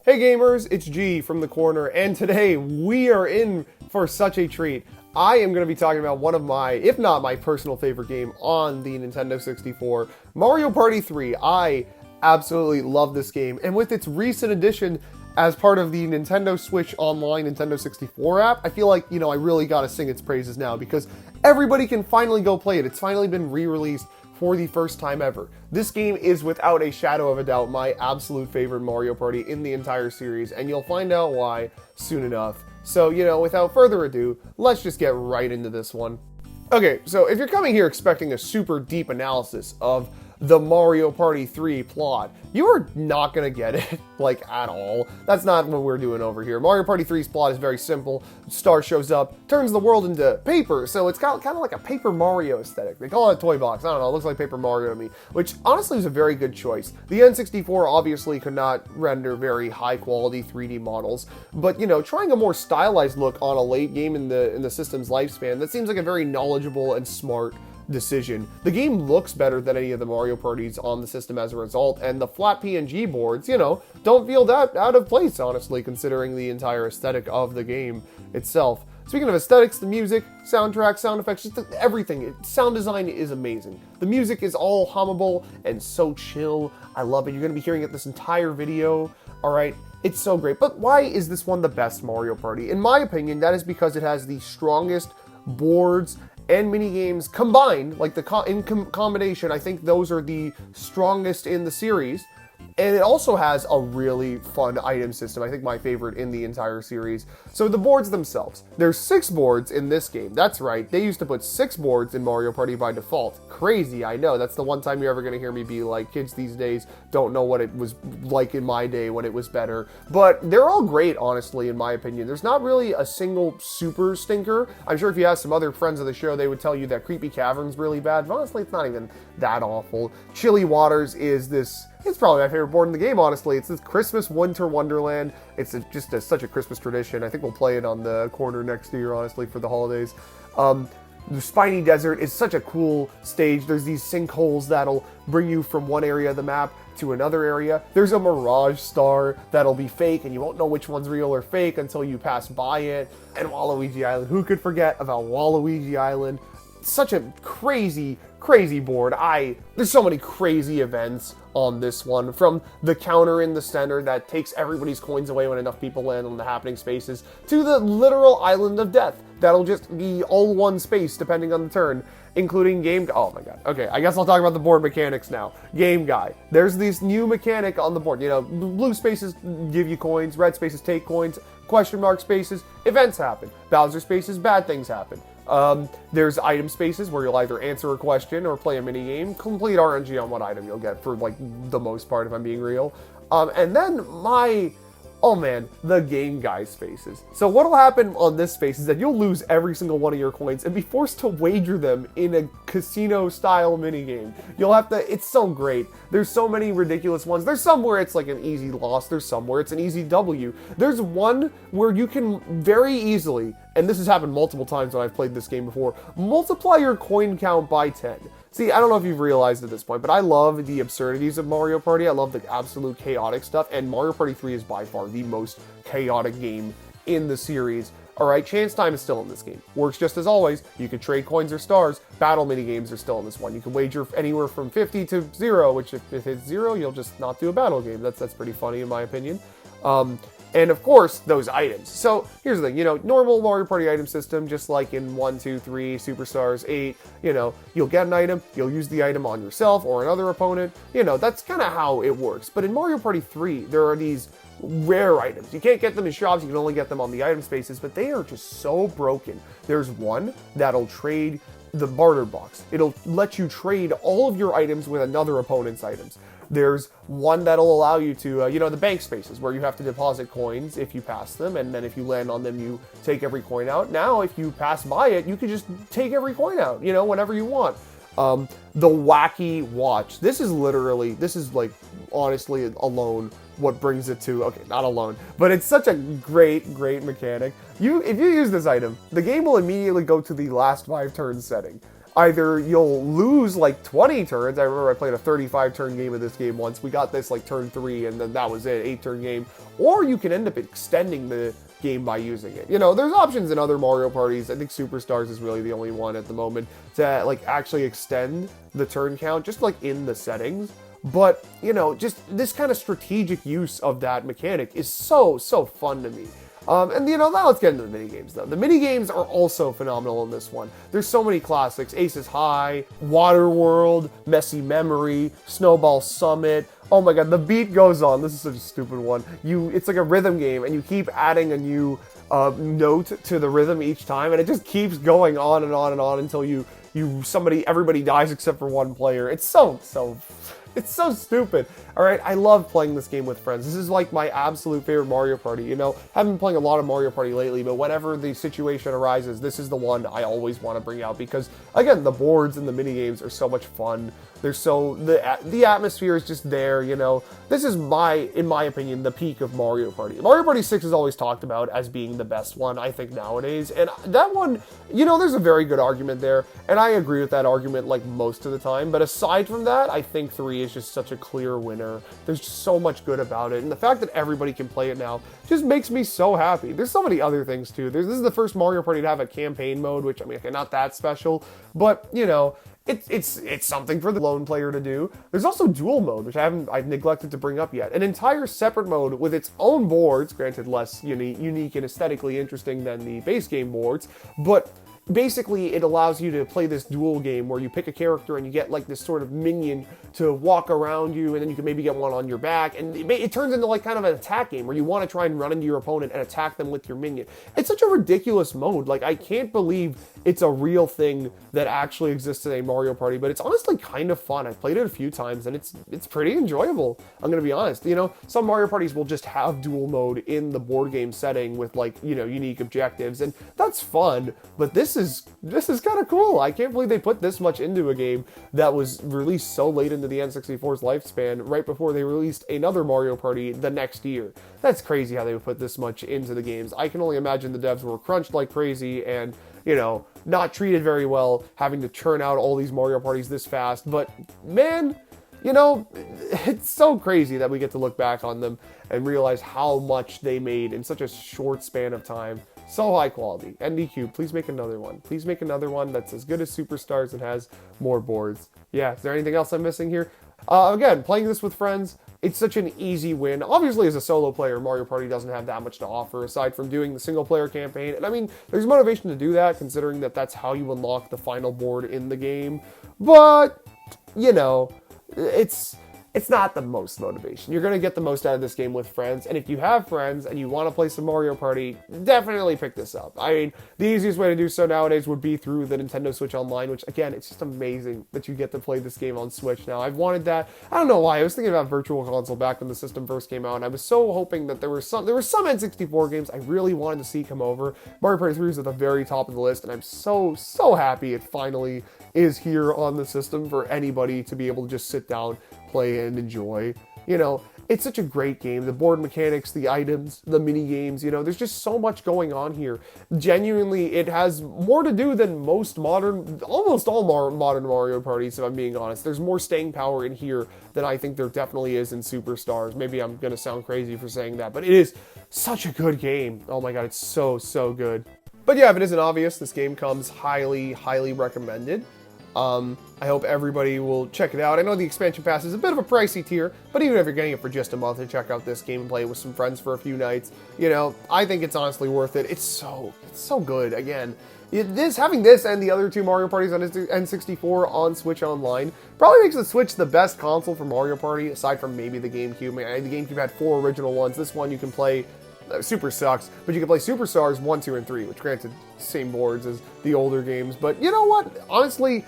Hey gamers, it's G from the corner, and today we are in for such a treat. I am going to be talking about one of my, if not my personal favorite game on the Nintendo 64, Mario Party 3. I absolutely love this game, and with its recent addition as part of the Nintendo Switch Online Nintendo 64 app, I feel like, I really got to sing its praises now because everybody can finally go play it. It's finally been re-released for the first time ever. This game is without a shadow of a doubt my absolute favorite Mario Party in the entire series, and you'll find out why soon enough. So, without further ado, let's just get right into this one. Okay, so if you're coming here expecting a super deep analysis of the Mario Party 3 plot, you are not gonna get it, at all. That's not what we're doing over here. Mario Party 3's plot is very simple. Star shows up, turns the world into paper, so it's got kind of like a Paper Mario aesthetic. They call it a toy box. I don't know, it looks like Paper Mario to me, which honestly is a very good choice. The N64 obviously could not render very high quality 3D models, but trying a more stylized look on a late game in the system's lifespan, that seems like a very knowledgeable and smart decision. The game looks better than any of the Mario parties on the system as a result, and the flat PNG boards, don't feel that out of place, honestly, considering the entire aesthetic of the game itself. Speaking of aesthetics, the music, soundtrack, sound effects, just everything, sound design is amazing. The music is all hummable and so chill. I love it. You're going to be hearing it this entire video, alright? It's so great. But why is this one the best Mario Party? In my opinion, that is because it has the strongest boards and mini games combined, in combination. I think those are the strongest in the series. And it also has a really fun item system, I think my favorite in the entire series. So the boards themselves. There's 6 boards in this game. That's right, they used to put 6 boards in Mario Party by default. Crazy, I know. That's the one time you're ever going to hear me be like, kids these days don't know what it was like in my day when it was better. But they're all great, honestly, in my opinion. There's not really a single super stinker. I'm sure if you ask some other friends of the show, they would tell you that Creepy Cavern's really bad. But honestly, it's not even that awful. Chilly Waters is this... It's probably my favorite board in the game, honestly. It's this Christmas Winter Wonderland. It's such a Christmas tradition. I think we'll play it on the corner next year, honestly, for the holidays. The Spiny Desert is such a cool stage. There's these sinkholes that'll bring you from one area of the map to another area. There's a Mirage Star that'll be fake, and you won't know which one's real or fake until you pass by it. And Waluigi Island. Who could forget about Waluigi Island? Such a crazy board. There's so many crazy events on this one, from the counter in the center that takes everybody's coins away when enough people land on the happening spaces, to the literal island of death that'll just be all one space depending on the turn, including oh my god. Okay, I guess I'll talk about the board mechanics now. Game Guy. There's this new mechanic on the board. Blue spaces give you coins, red spaces take coins, question mark spaces, events happen. Bowser spaces, bad things happen. There's item spaces where you'll either answer a question or play a mini game. Complete RNG on what item you'll get for the most part, if I'm being real. And then the Game Guy spaces. So what'll happen on this space is that you'll lose every single one of your coins and be forced to wager them in a casino-style minigame. You'll have to... It's so great. There's so many ridiculous ones. There's some where it's like an easy loss. There's some where it's an easy W. There's one where you can very easily, and this has happened multiple times when I've played this game before, multiply your coin count by 10. See, I don't know if you've realized at this point, but I love the absurdities of Mario Party. I love the absolute chaotic stuff, and Mario Party 3 is by far the most chaotic game in the series. Alright, chance time is still in this game. Works just as always. You can trade coins or stars. Battle minigames are still in this one. You can wager anywhere from 50 to 0, which if it's 0, you'll just not do a battle game. That's pretty funny in my opinion. And of course, those items. So here's the thing, normal Mario Party item system, just like in 1, 2, 3, Superstars, 8, you'll get an item, you'll use the item on yourself or another opponent. That's kind of how it works. But in Mario Party 3, there are these rare items. You can't get them in shops, you can only get them on the item spaces, but they are just so broken. There's one that'll trade the barter box. It'll let you trade all of your items with another opponent's items. There's one that'll allow you to, the bank spaces, where you have to deposit coins if you pass them, and then if you land on them, you take every coin out. Now, if you pass by it, you can just take every coin out, whenever you want. The wacky watch. This is honestly alone what brings it to, okay, not alone, but it's such a great mechanic. If you use this item, the game will immediately go to the last 5 turns setting. either you'll lose like 20 turns. I remember I played a 35-turn game of this game once. We got this like turn 3, and then that was it, 8-turn game. Or you can end up extending the game by using it. You know, there's options in other Mario parties. I think Superstars is really the only one at the moment to like actually extend the turn count, just like in the settings. But, you know, just this kind of strategic use of that mechanic is so fun to me. And, you know, now let's get into the minigames, though. The minigames are also phenomenal in this one. There's so many classics. Aces High, Water World, Messy Memory, Snowball Summit. Oh my god, the beat goes on. This is such a stupid one. It's like a rhythm game, and you keep adding a new note to the rhythm each time, and it just keeps going on and on and on until everybody dies except for one player. It's so stupid. All right, I love playing this game with friends. This is like my absolute favorite Mario Party. You know, I haven't been playing a lot of Mario Party lately, but whenever the situation arises, this is the one I always want to bring out because, again, the boards and the mini games are so much fun. The atmosphere is just there, you know. This is in my opinion, the peak of Mario Party. Mario Party 6 is always talked about as being the best one, I think, nowadays. And that one, you know, there's a very good argument there. And I agree with that argument, like, most of the time. But aside from that, I think 3 is just such a clear winner. There's just so much good about it. And the fact that everybody can play it now just makes me so happy. There's so many other things, too. This is the first Mario Party to have a campaign mode, which, I mean, okay, not that special. But, you know, it's something for the lone player to do. There's also dual mode, which I've neglected to bring up yet. An entire separate mode with its own boards, granted less unique and aesthetically interesting than the base game boards, but basically it allows you to play this dual game where you pick a character and you get like this sort of minion to walk around you, and then you can maybe get one on your back, and it turns into like kind of an attack game where you want to try and run into your opponent and attack them with your minion. It's such a ridiculous mode. Like, I can't believe it's a real thing that actually exists in a Mario Party, but it's honestly kind of fun. I've played it a few times and it's pretty enjoyable. I'm gonna be honest. You know, some Mario parties will just have dual mode in the board game setting with, like, you know, unique objectives, and that's fun. But this is kind of cool. I can't believe they put this much into a game that was released so late into the N64's lifespan, right before they released another Mario Party the next year. That's crazy how they would put this much into the games. I can only imagine the devs were crunched like crazy and, you know, not treated very well, having to churn out all these Mario parties this fast. But man, you know, it's so crazy that we get to look back on them and realize how much they made in such a short span of time. So high quality. NDQ, please make another one. Please make another one that's as good as Superstars and has more boards. Yeah, is there anything else I'm missing here? Again, playing this with friends, it's such an easy win. Obviously, as a solo player, Mario Party doesn't have that much to offer aside from doing the single-player campaign. And I mean, there's motivation to do that, considering that that's how you unlock the final board in the game. But, you know, it's not the most motivation. You're going to get the most out of this game with friends, and if you have friends and you want to play some Mario Party, definitely pick this up. I mean, the easiest way to do so nowadays would be through the Nintendo Switch Online, which, again, it's just amazing that you get to play this game on Switch now. I've wanted that. I don't know why. I was thinking about Virtual Console back when the system first came out, and I was so hoping that there were some N64 games I really wanted to see come over. Mario Party 3 is at the very top of the list, and I'm so happy it finally is here on the system for anybody to be able to just sit down, play, and enjoy. You know, it's such a great game. The board mechanics, the items, the mini games, you know, there's just so much going on here. Genuinely, it has more to do than almost all modern Mario parties, if I'm being honest. There's more staying power in here than I think there definitely is in Superstars. Maybe I'm gonna sound crazy for saying that, but it is such a good game. Oh my god, it's so good. But yeah, if it isn't obvious, this game comes highly recommended. I hope everybody will check it out. I know the expansion pass is a bit of a pricey tier, but even if you're getting it for just a month to check out this game and play it with some friends for a few nights, you know, I think it's honestly worth it. It's so good. Again, having this and the other two Mario parties on N64 on Switch Online probably makes the Switch the best console for Mario Party, aside from maybe the GameCube. The GameCube had 4 original ones. This one you can play. Super sucks, but you can play Superstars 1, 2, and 3, which granted, same boards as the older games. But you know what? Honestly,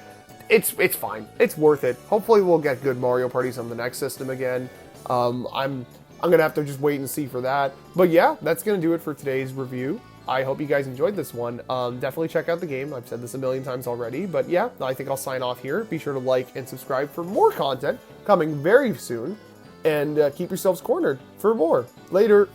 it's fine. It's worth it. Hopefully we'll get good Mario parties on the next system again. I'm gonna have to just wait and see for that. But yeah, that's gonna do it for today's review. I hope you guys enjoyed this one. Definitely check out the game. I've said this a million times already, but yeah, I think I'll sign off here. Be sure to like and subscribe for more content coming very soon, and keep yourselves cornered for more. Later.